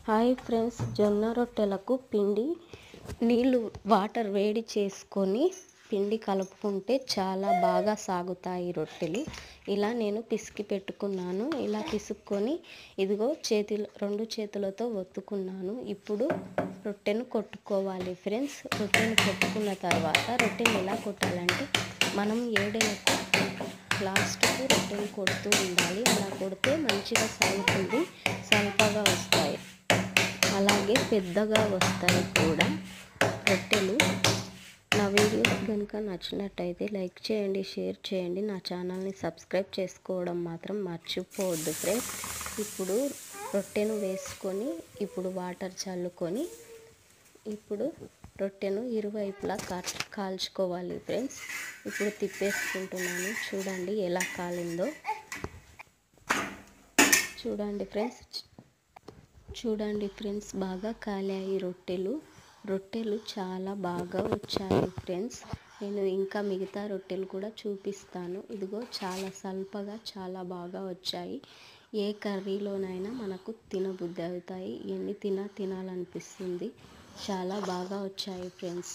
Hi friends, జొన్న రొట్టెలకు నీళ్ళు water వేడి చేసుకొని పిండి కలుపుకుంటే చాలా బాగా సాగుతాయి రొట్టెలు. ఇలా నేను పిసికి పెట్టుకున్నాను. ఇలా పిసుక్కొని ఇదిగో రెండు చేతులతో ఒత్తుకున్నాను. ఇప్పుడు రొట్టెను కొట్టుకోవాలి ఫ్రెండ్స్. రొట్టెను కొట్టుకున్న తర్వాత రొట్టెని ఎలా కొట్టాలంటే మనం ఏడలకు లాస్ట్కు రొట్టెను కొడుతూ ఉండాలి. అలా కొడితే మంచిగా సాగుతుంది, సల్పగా వస్తాయి, అలాగే పెద్దగా వస్తాయి కూడా రొట్టెలు. నా వీడియోస్ కనుక నచ్చినట్టయితే లైక్ చేయండి, షేర్ చేయండి. నా ఛానల్ని సబ్స్క్రైబ్ చేసుకోవడం మాత్రం మర్చిపోవద్దు ఫ్రెండ్స్. ఇప్పుడు రొట్టెను వేసుకొని ఇప్పుడు వాటర్ చల్లుకొని ఇప్పుడు రొట్టెను ఇరువైపులా కాల్చుకోవాలి ఫ్రెండ్స్. ఇప్పుడు తిప్పేసుకుంటున్నాను. చూడండి ఎలా కాలిందో. చూడండి ఫ్రెండ్స్ బాగా కాలాయి రొట్టెలు చాలా బాగా వచ్చాయి ఫ్రెండ్స్. నేను ఇంకా మిగతా రొట్టెలు కూడా చూపిస్తాను. ఇదిగో చాలా సల్పగా చాలా బాగా వచ్చాయి. ఏ కర్రీలోనైనా మనకు తినబుద్ధి అవుతాయి. ఎన్ని తినాలనిపిస్తుంది. చాలా బాగా వచ్చాయి ఫ్రెండ్స్.